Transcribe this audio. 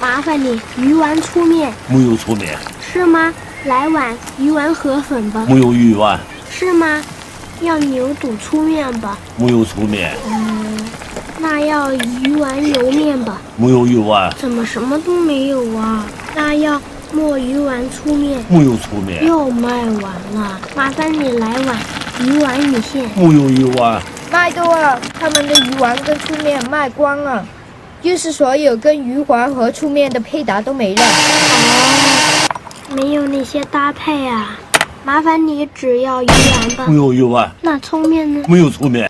麻烦你鱼丸粗面。没有粗面。是吗？来碗鱼丸河粉吧。没有鱼丸。是吗？要牛肚粗面吧。没有粗面。那要鱼丸油面吧。没有鱼丸。怎么什么都没有啊？那要墨鱼丸粗面。没有粗面。又卖完了，麻烦你来碗鱼丸米线。没有鱼丸。卖多了，他们的鱼丸跟粗面卖光了，就是所有跟鱼丸和粗面的配搭都没了。没有那些搭配啊，麻烦你只要鱼丸吧。没有鱼丸。那粗面呢？没有粗面。